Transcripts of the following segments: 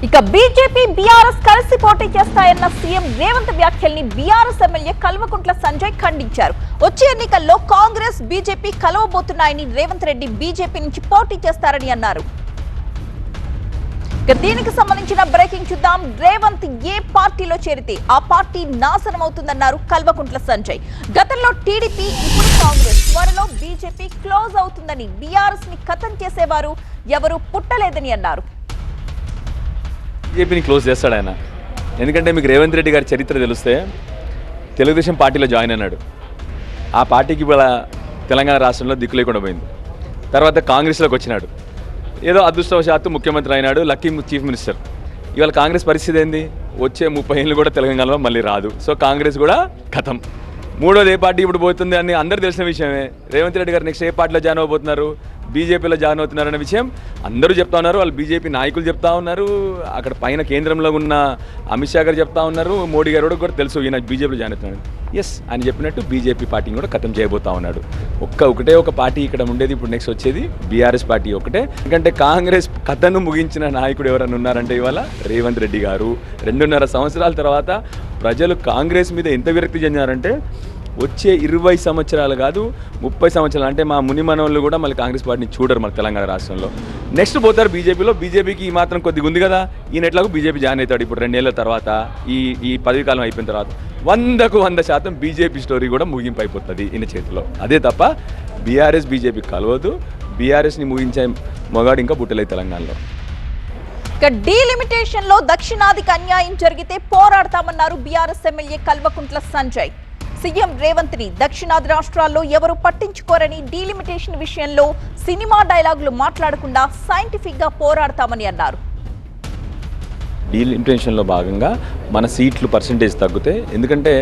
ఇక BJP BRS కలిసి పోటీ చేస్తాయన్న సీఎం రేవంత్ వ్యాఖ్యల్ని బీఆర్ఎస్ ఎమ్మెల్యే కల్వకుంట్ల సంజయ్ ఖండించారు. వచ్చే ఎన్నికల్లో కాంగ్రెస్ బీజేపీ కలవబోతున్నాయని, రేవంత్ రెడ్డి బీజేపీ నుంచి పోటీ చేస్తారని అన్నారు. దీనికి సంబంధించిన బ్రేకింగ్ చూద్దాం. రేవంత్ ఏ పార్టీలో చేరితే ఆ పార్టీ నాశనం అవుతుందన్నారు కల్వకుంట్ల సంజయ్. గతంలో టీడీపీ, ఇప్పుడు కాంగ్రెస్, త్వరలో బీజేపీ క్లోజ్ అవుతుందని, బీఆర్ఎస్ ని ఖతం చేసేవారు ఎవరు పుట్టలేదని అన్నారు. బీజేపీని క్లోజ్ చేస్తాడు ఆయన. ఎందుకంటే మీకు రేవంత్ రెడ్డి గారి చరిత్ర తెలిస్తే తెలుగుదేశం పార్టీలో జాయిన్ అన్నాడు. ఆ పార్టీకి ఇవాళ తెలంగాణ రాష్ట్రంలో దిక్కు లేకుండా పోయింది. తర్వాత కాంగ్రెస్లోకి వచ్చినాడు. ఏదో అదృష్టవశాత్తు ముఖ్యమంత్రి అయినాడు, లక్కీ చీఫ్ మినిస్టర్. ఇవాళ కాంగ్రెస్ పరిస్థితి ఏంది? వచ్చే 30 ఏళ్ళు కూడా తెలంగాణలో మళ్ళీ రాదు. సో కాంగ్రెస్ కూడా ఖతం. మూడోది ఏ పార్టీ ఇప్పుడు పోతుంది అని అందరూ తెలిసిన విషయమే. రేవంత్ రెడ్డి గారు నెక్స్ట్ ఏ పార్టీలో జాయిన్ అవ్వబోతున్నారు, బీజేపీలో జాయిన్ అవుతున్నారనే విషయం అందరూ చెప్తా ఉన్నారు. వాళ్ళు బీజేపీ నాయకులు చెప్తా ఉన్నారు, అక్కడ పైన కేంద్రంలో ఉన్న అమిత్ షా గారు చెప్తా ఉన్నారు, మోడీ గారు కూడా తెలుసు ఈయన బీజేపీలో జాయిన్ అవుతున్నాడు. ఎస్, ఆయన చెప్పినట్టు బీజేపీ పార్టీని కూడా ఖతం చేయబోతా ఉన్నాడు. ఒకటే ఒక పార్టీ ఇక్కడ ఉండేది, ఇప్పుడు నెక్స్ట్ వచ్చేది బీఆర్ఎస్ పార్టీ ఒకటే. ఎందుకంటే కాంగ్రెస్ కథను ముగించిన నాయకుడు ఎవరైనా ఉన్నారంటే ఇవాళ రేవంత్ రెడ్డి గారు. 2.5 సంవత్సరాల తర్వాత ప్రజలు కాంగ్రెస్ మీద ఎంత విరక్తి చెందారంటే వచ్చే 20 సంవత్సరాలు కాదు 30 సంవత్సరాలు, అంటే మా ముని మనోళ్ళు కూడా మళ్ళీ కాంగ్రెస్ పార్టీని చూడరు మన తెలంగాణ రాష్ట్రంలో. నెక్స్ట్ పోతారు బీజేపీలో. బీజేపీకి ఈ మాత్రం కొద్దిగా ఉంది కదా, ఈయన ఎట్లాగో బీజేపీ జాయిన్ అవుతాడు ఇప్పుడు 2 ఏళ్ళ తర్వాత. ఈ పదవి కాలం అయిపోయిన తర్వాత 100% బీజేపీ స్టోరీ కూడా ముగింపు అయిపోతుంది ఈయన చేతిలో. అదే తప్ప బీఆర్ఎస్ బీజేపీ కలవదు. బీఆర్ఎస్ని ముగించే మొగాడు ఇంకా పుట్టలేదు తెలంగాణలో. ఇక డీలిమిటేషన్ లో దక్షిణాదికి అన్యాయం జరిగితే పోరాడతామన్నారు BRS MLA Kalvakuntla Sanjay. CM Revanth ని దక్షిణాది రాష్ట్రాల్లో ఎవరు పట్టించుకోరని, డీలిమిటేషన్ విషయంలో సినిమా డైలాగులు మాట్లాడకుండా సైంటిఫిక్ గా పోరాడతామని అన్నారు. డీలిమిటేషన్లో భాగంగా మన సీట్లు పర్సంటేజ్ తగ్గితే, ఎందుకంటే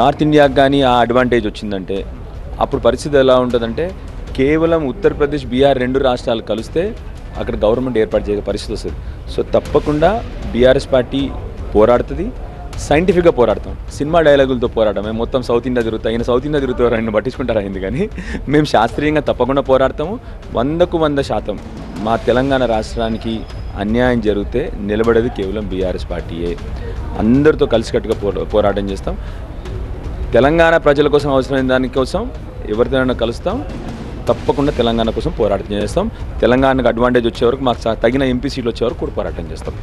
నార్త్ ఇండియాకి కానీ ఆ అడ్వాంటేజ్ వచ్చిందంటే అప్పుడు పరిస్థితి ఎలా ఉంటుందంటే కేవలం ఉత్తరప్రదేశ్, బీహార్ 2 రాష్ట్రాలు కలిస్తే అక్కడ గవర్నమెంట్ ఏర్పాటు చేసే పరిస్థితి వస్తుంది. సో తప్పకుండా బీఆర్ఎస్ పార్టీ పోరాడుతుంది, సైంటిఫిక్గా పోరాడతాం. సినిమా డైలాగులతో పోరాడమే మొత్తం సౌత్ ఇండియా తిరుగుతాయి. ఆయన సౌత్ ఇండియా తిరుగుతారు, ఆయన పట్టించుకుంటారు అయింది. కానీ మేము శాస్త్రీయంగా తప్పకుండా పోరాడతాము. 100% మా తెలంగాణ రాష్ట్రానికి అన్యాయం జరిగితే నిలబడేది కేవలం బీఆర్ఎస్ పార్టీయే. అందరితో కలిసికట్టుగా పోరాటం చేస్తాం. తెలంగాణ ప్రజల కోసం అవసరమైన దానికోసం ఎవరితోనైనా కలుస్తాం. తప్పకుండా తెలంగాణ కోసం పోరాటం చేస్తాం. తెలంగాణకు అడ్వాంటేజ్ వచ్చే వరకు, మాకు తగిన ఎంపీ సీట్లు వచ్చే వరకు కూడా పోరాటం చేస్తాం.